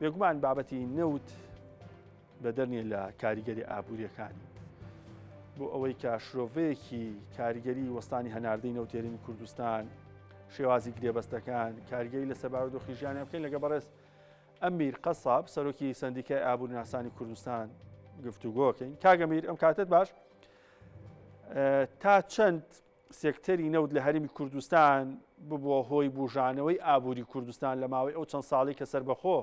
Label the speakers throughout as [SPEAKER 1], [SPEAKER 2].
[SPEAKER 1] بێگومان بابەتی نەوت بەدەرنێ لە کاریگەری ئابوووریەکانی بۆ ئەوەی کە شرۆڤەیەکی کاریگەری وەستانی هەناردەی نەوت هێرمی کوردستان شێوازی گرێبەستەکان کاریگەری لە سەبارەدۆخی ژیانیان بکەین لەگە بەڕێز ئەمیر قەساب سەرۆکی سەندیکای ئابوورناسانی کوردستان گفتوگۆکەین. کاگەمیر ئەم کاتت باش تا چەند سێکتەری نەوت لە هەرمی کوردستان ببووە هۆی بوژانەوەی ئابووری کوردستان لە ماوەی ئەو چەند ساڵی کە سەربەخۆ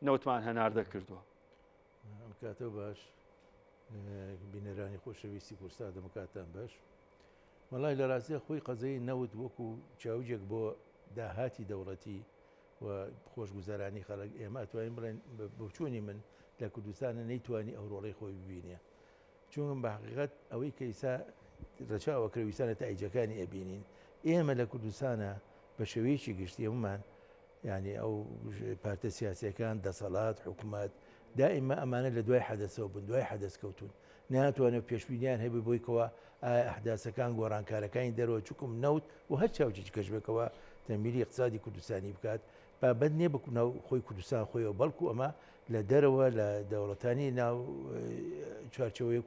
[SPEAKER 1] نەوتمان هەناردە کردووە.
[SPEAKER 2] ئەم کاتە باش بینەرانی خۆشەویستی کوردستان دەمکاتان باش. وەڵای لە ڕاستیە خۆی قەزەی نەوت وەکو چاوجێک بۆ داهاتی دەوڵەتی و خۆشگوزارانی خەڵک ئێمە توانین بڵێن بچوونی من لە کوردستانە نەیتوانی ئەو ڕۆڵەی خۆی ببینێ، چون بە حقیقەت ئەوەی کە ئیسا ڕەچاوە کەویستانە تایجەکانی ئەبینین. ئێمە لە کوردستانە بە شێوەیەکی گشتی هەمومان یعنی ئەو پارتە سیاسیەکان دەسەڵات حکوومەت دائما ئەمانە لە دوای حەدەسەوە بن، دوای حەدەس کەوتون، ناتوانێت پێشبینیان هەبێ بۆیکەوە ئەحداسەکان گۆڕانکارەکانی دەرەوە چکم نەوت و هەر چاوجێکی کەشبێکەوە تەمبیلی اقتصادی کوردستانی بکات بابەت نییە بە ناو خۆی کوردستان خۆیەوە، بەڵکو ئەمە لە دەرەوە لە دەوڵەتانی ناو چوارچەوەی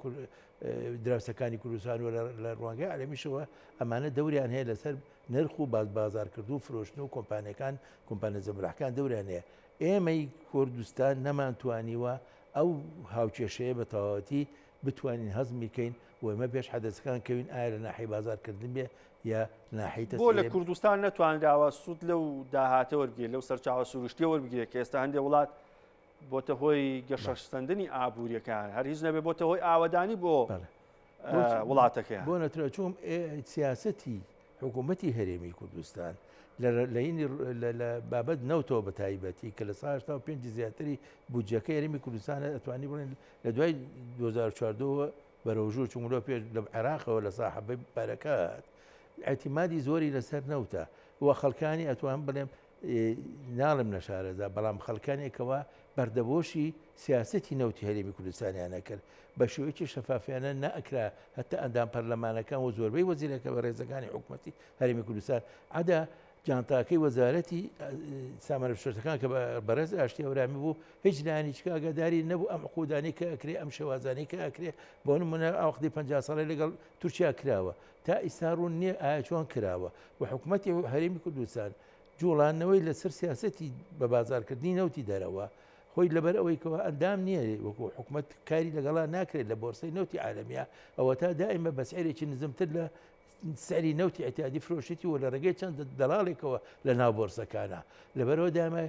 [SPEAKER 2] دراوسەکانی کوردستان و لە ڕوانگەی عالەمیشەوە ئەمانە دەوریان هەیە لەسەر نرخ و بازارکردو و فرۆشتن و کۆمپانیەکان کۆمپانە زەمراحەکان دەوریان هەیە. ئێمەی کوردستان نەمانتوانیوە ئەو هاوکێشەیە بە تەواوەتی بتوانین هەزمی بکەین و ئێمە پێش حەدەسەکان کەوین ئایا لە ناحی بازارکردن بێ یا ناحی
[SPEAKER 1] بۆ لە کوردستان نەتوانراوە سوود لەو داهاتە وەربگێت لەو سەرچاوە سروشتیە وەربگرێت کە ئێستا هەندێک وڵات بۆتە هۆی گەشەشتەندنی ئابوووریەکان هەر هیچ نەبێ بۆتە هۆی ئاوەدانی بۆ وڵاتەکەیان.
[SPEAKER 2] بۆ نەترە چۆم سیاسەتی حکوومەتی هەرێمی کوردستان لە بابەت نەوتەوە بە تایبەتی کە لە ساڵ 85 زیاتری بودجەکە هەرێمی کوردستانە ئەتوانی بڵێن لە دوای 2014 بەرەوژوو چونگۆ پێش لە عێراقەوە لە ساحەبەی بەرەکات ئەتیمادی زۆری لەسەر نەوتە وە خەڵکانی ئەتوان بڵێم ناڵم نەشارەدا، بەڵام خەڵکانێکەوە بەردەبۆشی سیاسەتی نەوتی هەرێمی کوردستانیانە کرد بە شێوەیەکی شەفافیانە نەئەکرا هەتا ئەندام پەرلەمانەکان و زۆربەی وەزیرەکە بە ڕێزەکانی حکوومەتی هەرێمی کوردستان عەدا جانتاکەی وەزارەتی سامانە پشتەکان کە بەڕێز ئاشتی ئەورامی بوو هیچ لایەنێکی ئاگاداری نەبوو ئەم عقودانەی کە ئەکرێ ئەم شێوازانەی کە ئەکرێ بۆ نمونە ئەوەختی 50 ساڵی لەگەڵ تورکیا کراوە تا ئیستا ڕوون نییە ئایا چۆن کراوە و حکوومەتی هەرێمی کوردستان جوڵانەوەی لەسەر سیاسەتی بە بازارکردنی نەوتی دەرەوە خۆی لەبەر ئەوەیەوە ئەندام نییە وەکو حکوومەت کاری لەگەڵا ناکرێت لە بۆرسەی نەوتی عالەمیە ئەوە تا دائیمە بە سعرێکی نزمتر لە سەری نەوتی ئەتیادی فرۆشتی و لە ڕێگەی چەند دەڵاڵێکەوە لە ناو بۆرسەکانە لەبەرەوە دامە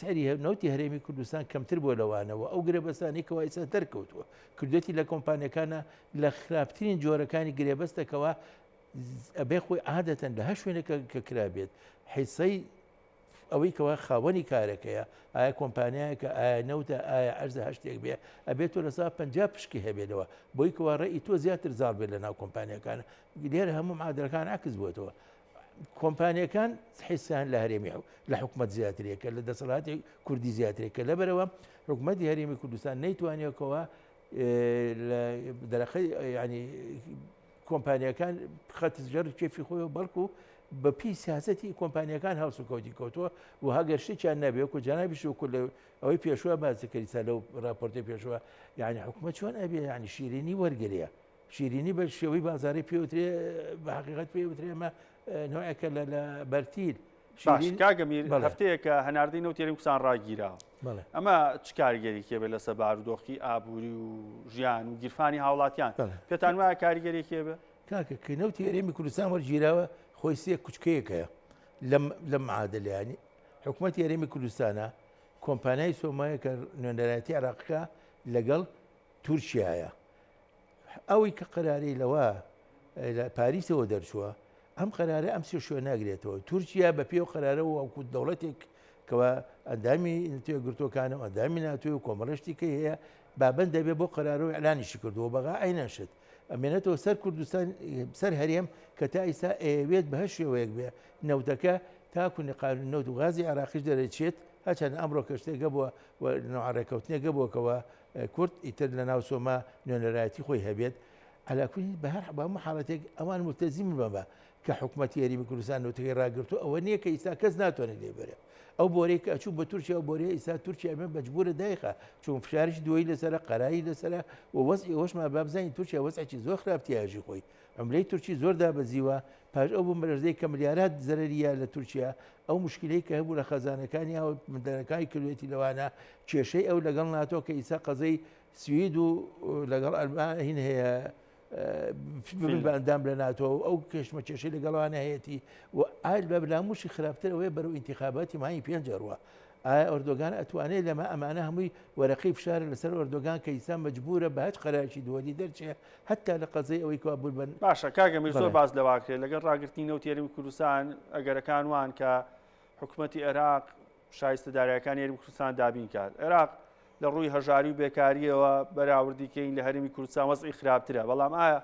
[SPEAKER 2] سەری نەوتی هەرێمی کوردستان کەمتر بۆ لەوانەوە ئەو گرێبەستانێکەوە ئیسا دەرکەوتووە کردێتی لە کۆمپانیەکانە لە خراپترین جۆرەکانی گرێبەستەکەوە ئەبێ خۆی عادەتەن لە هەر شوێنێکە کە کرابێت حیسەی ئەوەی کەەوە خاوەنی کارەکەیە ئایا کۆمپانیایەکە ئایا نەوتە ئایا ئەرزە هەشتێک بێ ئەبێت تۆ لەسا 50 پشکی هەبێتەوە بۆی کەوا ڕێی تۆ زیاتر زاڵ بێت لە ناو کۆمپانیەکانە لێرە هەموو معادلەکان عکس بووێتەوە. کۆمپانیەکان حیسیان لە هەرێمی لە حکوومەت زیاترێکە لە دەسەڵاتی کوردی زیاترێکە لەبەرەوە حکوومەتی هەرێمی کوردستان نەیتوانێتەوە دەرەخەی ینی کۆمپانیەکان خەتزجەر کێفی خۆی و بەڵکو بە پێی سیاسەتی کۆمپانیەکان هەڵسوکەوتی کەوتووە و هەگەرشتێکیان نەبێت و جانابیش وکو لە ئەوەی پێشوە باسەکەریسا لەو راپۆرتی پێشوە یعنی حکوومەت چۆن ئەبێ ینی شیرینی وەرگێ شیرینی بە شێوەی بازاری پێوترێ بە حقیقت پێوترێ ئەمە نوعەکە لە بەرتیل
[SPEAKER 1] کاگەمیر هەفتەیە کە هەناردەی نەوتی هەرێمی کوردستان ڕاگیراوە ئەمە چ کاریگەریەکێ بێ لەسەر بارودۆخی ئابووری و ژیان و گیرفانی هاوڵاتیان پێتان وایە کاریگەریەکێ بێ؟
[SPEAKER 2] کاکە کە نەوتی هەرێمی کوردستان وەرگیراوە خۆی سێ کوچکەیەکەیە لەم معادلەیانی حکوومەتی هەرێمی کوردستانە کۆمپانیای سۆمایە کە نوێنەرایەتی عێراقەکە لەگەڵ تورکیایە ئەوەی کە قەرارەی لەوە لە پاریسەوە دەرچووە ئەم قەرارە ئەم سێ شوێنە ناگرێتەوە. تورکیا بە پێی و قەرارەوە وەکو دەوڵەتێک کەەوە ئەندامی نەتوێگرتوەکانە و ئەندامی ناتوێ و کۆمەڵشتی کە هەیە بابند دەبێت بۆ قەرارەوە ئەلانیشی کردووە بەغا ئەینەشت ئەمێنێتەوە سەر کوردستان سەر هەرێم کە تا ئیسا ئەوێت بە هەر شێوەیەک بێ نەوتەکە تاکوونی قانون نەوت و غازی عێراقیش دەرەچێت هەچەند ئەمڕۆ کەشتێکە بووە نوعڕێکەوتنێکە بووەکەوە کورد ئیتر لە ناو سۆما نوێنەرایەتی خۆی هەبێت علاکوونی بە هەر بەمە حاڵەتێک ئەوان ملتەزیم بەمە کە حکوومەتی یاریمی کوردستان نوتەکەی ڕاگرتو ئەوە نییە کە ئیستا کەس ناتوانێت لێبەرێ ئەو بۆرەی کە ئەچوو بە تورکیا و بۆرەیە ئیستا تورکیا ئەمە مەجبورە دایخە چون فشارش دوایی لەسەرە قەرایی لەسەرە و وەزعی ئەوەشمان بابزانین تورکیا وەزعێکی زۆر خراپتیاژی خۆی ئەملەی تورکی زۆر دابەزیوە پاش ئەو بوو مەرزەی کە ملیارات زەرریە لە تورکیا ئەو مشکلەی کە هەبوو لە خەزانەکانی ئەو مندەنەکانی کردوێتی لەوانە کێشەی ئەو لەگەڵ ناتۆ کە ئیسا قەزەی سوید و لەگەڵ ئەلمان هەیە بەندام لە ناتۆ ئەو کێشمە کێشەی لەگەڵوانە هەیەی و ئال بە بلاموشی خراپتر ئەوەیە بەرەو ئینتیخاباتی مای پێنجڕوە ئایا ئۆردۆگان ئەتوانێت لەمە ئەمانە هەمووی وەرەقی فشارە لەسەر ئۆردۆگان کە ئیسا مەجبورە بە هەچ قەرایکی دووەلی دەرچێ هەتا لە قەزەی ئەوەی کوا بوو بن
[SPEAKER 1] باشە کاگەمیر زۆر باز لەواکرێت لەگەڵ ڕاگررتنی نەوت یاریمی کوردستان ئەگەرەکان وان کە حکوومەتی عێراق شایستەدارایەکان یاریمی کوردستان دابین کات عێراق لە ڕووی هەژاری و بێکاریەوە بەراوردیکەین لە هەرێمی کوردستان وەزعی خراپترە بەڵام ئایا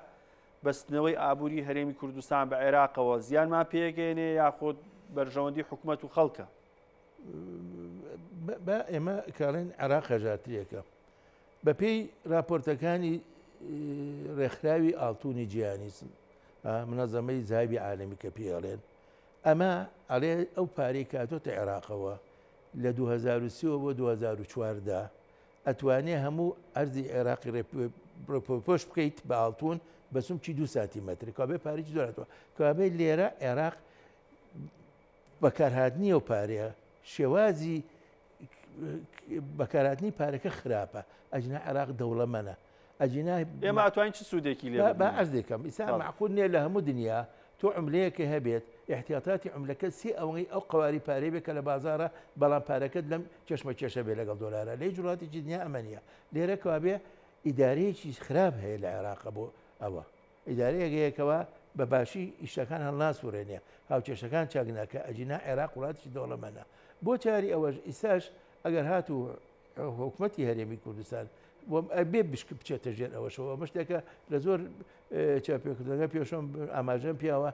[SPEAKER 1] بەستنەوەی ئابووری هەرێمی کوردستان بە عێراقەوە زیانمان پێگەێنێ یاخۆت بەرژەوەندی حکوومەت و خەڵکە
[SPEAKER 2] بە ئێمە کاڵێن عێراق هەژاتریەکە بە پێی راپۆرتەکانی ڕێکخراوی ئاڵتوونی جیهانی منەزەمەی زاوی عالەمی کە پێڵێن ئەمە ئەڵێ ئەو پارەی کاتۆتە عێراقەوە لە 2023 بۆ 2014 ئەتوانێ هەموو ئەرزی عێراقی پۆش بکەیت بە ئاڵتوون بەسومکی 2 سانتیمەتر کابێ پارێکی زۆرەوە کابێ لێرە عێراق بەکارهاتنی ئەو پارەیە شێوازی بەکارهاتنی پارەکە خراپە ئەجنا عێراق دەوڵەمەنە ئەجینا
[SPEAKER 1] ئێمە ئەتوانین چ سوودێکی لێ
[SPEAKER 2] بە ئەرز دەکەم ئیسا معقول نییە لە هەموو دنیا تۆ عملەیەکە هەبێت احتیاطاتی عملەکە سی ئەوەی ئەو قواری پارەی بێکە لە بازارە بەڵام پارەکەت لەم چەشمە کێشە بێ لەگەڵ دۆلارە لەی جوڵاتێکی دنیا ئەمە نیە لێرە کابێ ئیدارەیەکی خراپ هەیە لە عێراقە بۆ ئەوە ئیدارەیەکەیەکەوە بە باشی ئیشەکان هەڵناسوورێنێ هاوچێشەکان چاکناکە ئەجینا عێراق وڵاتێکی دەوڵەمەنە بۆ چاری ئەوەش ئیساش ئەگەر هاتوو حکوومەتی هەرێمی کوردستان بێ بشک بچێتە ژێر ئەوەشەوە مشتێکە لە زۆر چاپێکردنەکە پێشۆم ئاماژەم پیاوە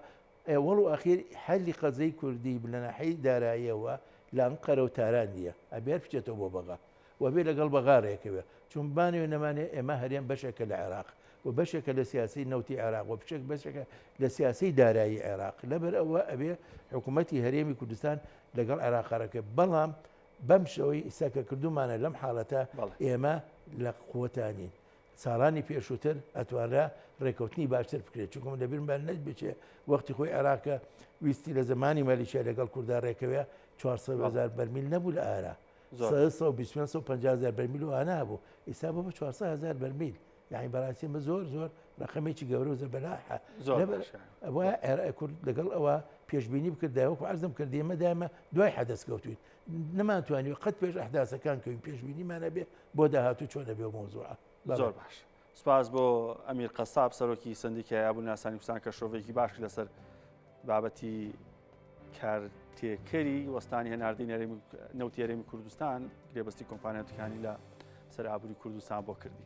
[SPEAKER 2] ئەوەڵ و ئەخیر حەلی قەزەی کوردی لەناحەی داراییەوە لە ئەنقەرە و تاران نییە ئەبێر بچێتەوە بۆ بەغا و بێ لەگەڵ بەغاڕێکەوە چون بانێ نەمانێ ئێمە هەرێم بەشێکە لە عێراق و بەشێکە لە سیاسی نەوتی عێراق و بەشێکە لە سیاسی دارایی عێراق لەبەر ئەوە ئەبێ حکوومەتی هەرێمی کوردستان لەگەڵ عێراقەکە بەڵام بەم شەوەی ئیساکە کردومانە لەم حاڵەتە ئێمە لە قوتانین ساڵانی پێشووتر ئەتوانرا ڕێکەوتنی باشتر بکرێت چونکم لەبیرمان نەت بچێ وەختی خۆی عێراقە ویستی لە زمانی مەلیشیا لەگەڵ کووردا ڕێکەوە 400,000 بەرمیل نەبوو لە ئارا 150,000 بەرمیل و ئانا بوو ئیسا بۆ بە 400,000 بەرمیل یعنی بەڕاستیمە زۆر زۆر ڕقەمێکی گەورە و زەبەلاحە کورد لەگەڵ ئەوە پێشببینی بکردداوەکو عرزم کردێمە دامە دوای حەدەست کەوتوین نەمانتوانی قەت پێش ئەحداسەکان کەوین پێشببینیمانە بێ بۆ داهاتوو چۆنە بێ مۆزوعە
[SPEAKER 1] زۆر باش سپاس بۆ ئەمیر قەساب سەرۆکی سندیکای یابوو ناسانی کوردستان کە شۆڤێکی باشی لەسەر بابەتی کارتێکەری وەستانی هەناردەی نەوتی هەرێمی کوردستان گرێبەستی کۆمپانیاتەکانی لە سەر ئابووری کوردستان بۆ کردی.